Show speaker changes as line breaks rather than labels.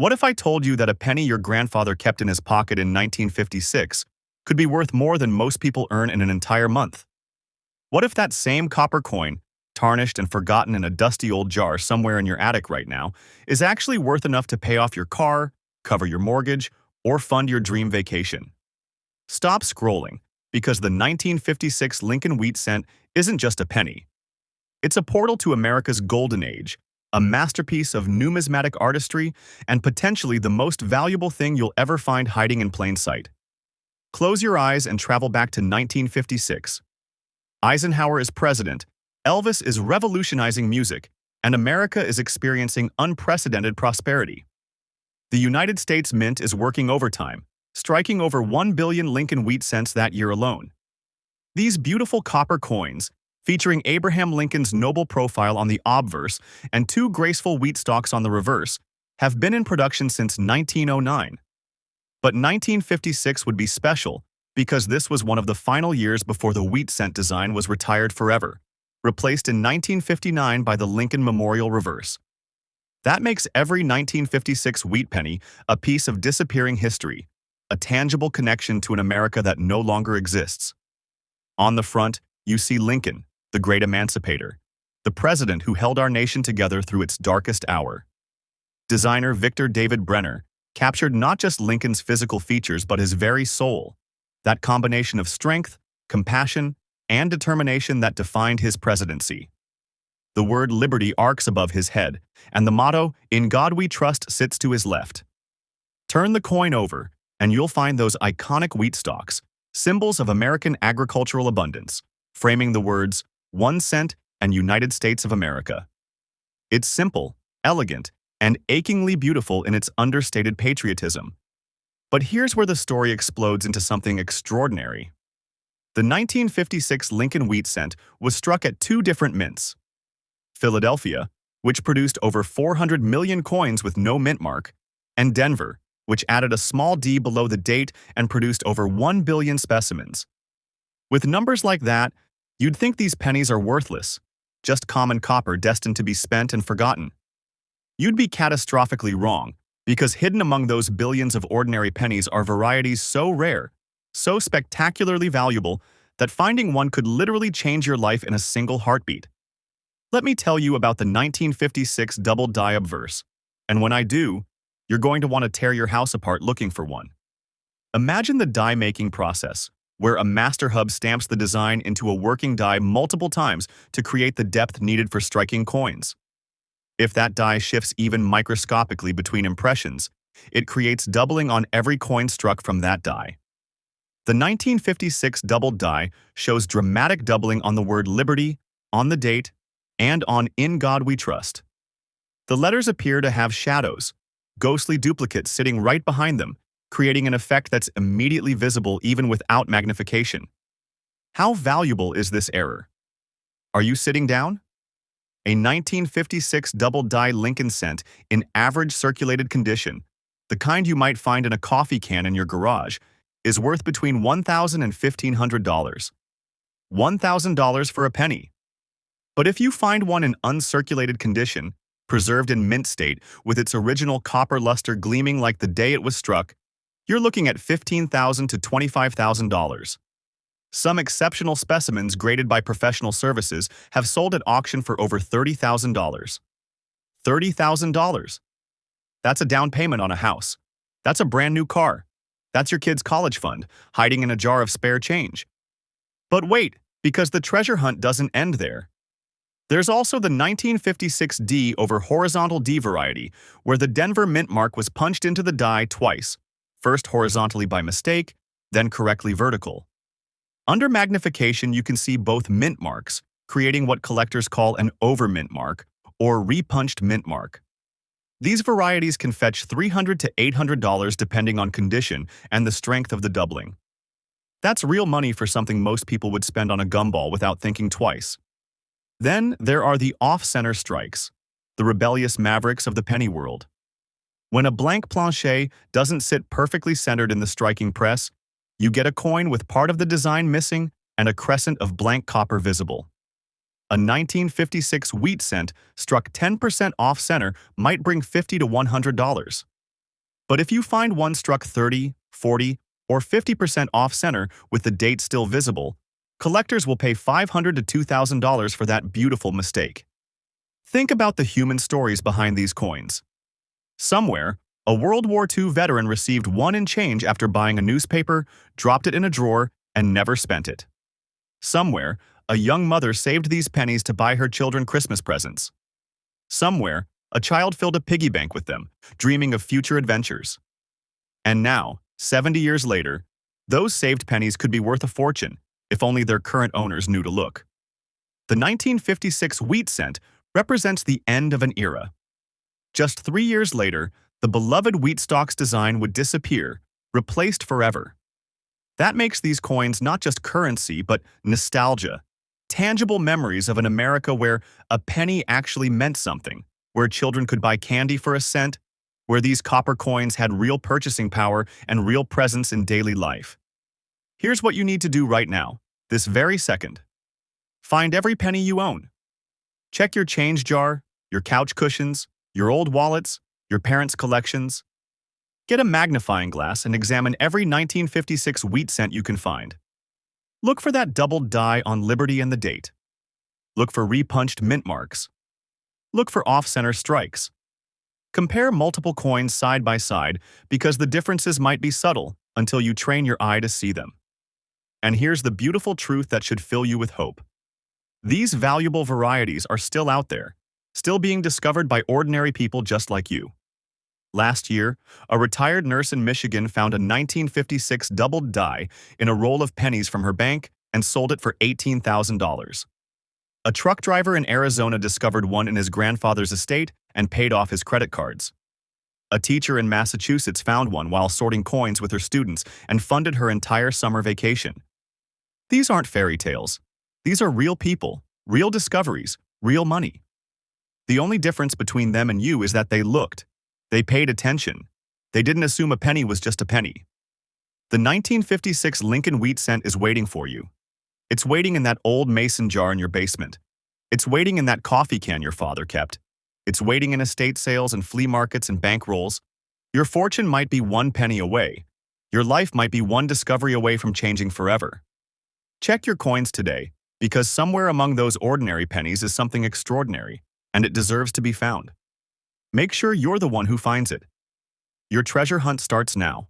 What if I told you that a penny your grandfather kept in his pocket in 1956 could be worth more than most people earn in an entire month? What if that same copper coin, tarnished and forgotten in a dusty old jar somewhere in your attic right now, is actually worth enough to pay off your car, cover your mortgage, or fund your dream vacation? Stop scrolling, because the 1956 Lincoln Wheat Cent isn't just a penny. It's a portal to America's golden age, a masterpiece of numismatic artistry, and potentially the most valuable thing you'll ever find hiding in plain sight. Close your eyes and travel back to 1956. Eisenhower is president, Elvis is revolutionizing music, and America is experiencing unprecedented prosperity. The United States Mint is working overtime, striking over 1 billion Lincoln Wheat Cents that year alone. These beautiful copper coins, featuring Abraham Lincoln's noble profile on the obverse and two graceful wheat stalks on the reverse, have been in production since 1909. But 1956 would be special because this was one of the final years before the wheat cent design was retired forever, replaced in 1959 by the Lincoln Memorial Reverse. That makes every 1956 wheat penny a piece of disappearing history, a tangible connection to an America that no longer exists. On the front, you see Lincoln, the great emancipator, the president who held our nation together through its darkest hour. Designer Victor David Brenner captured not just Lincoln's physical features but his very soul, that combination of strength, compassion, and determination that defined his presidency. The word liberty arcs above his head, and the motto, "In God We Trust," sits to his left. Turn the coin over, and you'll find those iconic wheat stalks, symbols of American agricultural abundance, framing the words, 1 cent and United States of America. It's simple, elegant, and achingly beautiful in its understated patriotism. But here's where the story explodes into something extraordinary. The 1956 Lincoln Wheat Cent was struck at two different mints. Philadelphia, which produced over 400 million coins with no mint mark, and Denver, which added a small d below the date and produced over 1 billion specimens. With numbers like that, you'd think these pennies are worthless, just common copper destined to be spent and forgotten. You'd be catastrophically wrong, because hidden among those billions of ordinary pennies are varieties so rare, so spectacularly valuable, that finding one could literally change your life in a single heartbeat. Let me tell you about the 1956 double die obverse, and when I do, you're going to want to tear your house apart looking for one. Imagine the die-making process, where a master hub stamps the design into a working die multiple times to create the depth needed for striking coins. If that die shifts even microscopically between impressions, it creates doubling on every coin struck from that die. The 1956 doubled die shows dramatic doubling on the word liberty, on the date, and on "In God We Trust." The letters appear to have shadows, ghostly duplicates sitting right behind them, creating an effect that's immediately visible even without magnification. How valuable is this error? Are you sitting down? A 1956 double die Lincoln Cent in average circulated condition, the kind you might find in a coffee can in your garage, is worth between $1,000 and $1,500. $1,000 for a penny. But if you find one in uncirculated condition, preserved in mint state, with its original copper luster gleaming like the day it was struck, you're looking at $15,000 to $25,000. Some exceptional specimens graded by professional services have sold at auction for over $30,000. $30,000. That's a down payment on a house. That's a brand new car. That's your kid's college fund, hiding in a jar of spare change. But wait, because the treasure hunt doesn't end there. There's also the 1956 D over horizontal D variety, where the Denver mint mark was punched into the die twice, first horizontally by mistake, then correctly vertical. Under magnification, you can see both mint marks, creating what collectors call an over-mint mark, or repunched mint mark. These varieties can fetch $300 to $800 depending on condition and the strength of the doubling. That's real money for something most people would spend on a gumball without thinking twice. Then there are the off-center strikes, the rebellious mavericks of the penny world. When a blank plancher doesn't sit perfectly centered in the striking press, you get a coin with part of the design missing and a crescent of blank copper visible. A 1956 wheat cent struck 10% off-center might bring $50 to $100. But if you find one struck 30, 40, or 50% off center with the date still visible, collectors will pay $500 to $2,000 for that beautiful mistake. Think about the human stories behind these coins. Somewhere, a World War II veteran received one in change after buying a newspaper, dropped it in a drawer, and never spent it. Somewhere, a young mother saved these pennies to buy her children Christmas presents. Somewhere, a child filled a piggy bank with them, dreaming of future adventures. And now, 70 years later, those saved pennies could be worth a fortune if only their current owners knew to look. The 1956 wheat cent represents the end of an era. Just 3 years later, the beloved wheat stalk's design would disappear, replaced forever. That makes these coins not just currency, but nostalgia, tangible memories of an America where a penny actually meant something, where children could buy candy for a cent, where these copper coins had real purchasing power and real presence in daily life. Here's what you need to do right now, this very second. Find every penny you own. Check your change jar, your couch cushions, your old wallets, your parents' collections. Get a magnifying glass and examine every 1956 wheat cent you can find. Look for that doubled die on Liberty and the date. Look for repunched mint marks. Look for off-center strikes. Compare multiple coins side by side because the differences might be subtle until you train your eye to see them. And here's the beautiful truth that should fill you with hope. These valuable varieties are still out there, still being discovered by ordinary people just like you. Last year, a retired nurse in Michigan found a 1956 doubled die in a roll of pennies from her bank and sold it for $18,000. A truck driver in Arizona discovered one in his grandfather's estate and paid off his credit cards. A teacher in Massachusetts found one while sorting coins with her students and funded her entire summer vacation. These aren't fairy tales. These are real people, real discoveries, real money. The only difference between them and you is that they looked. They paid attention. They didn't assume a penny was just a penny. The 1956 Lincoln wheat cent is waiting for you. It's waiting in that old mason jar in your basement. It's waiting in that coffee can your father kept. It's waiting in estate sales and flea markets and bank rolls. Your fortune might be one penny away. Your life might be one discovery away from changing forever. Check your coins today, because somewhere among those ordinary pennies is something extraordinary, and it deserves to be found. Make sure you're the one who finds it. Your treasure hunt starts now.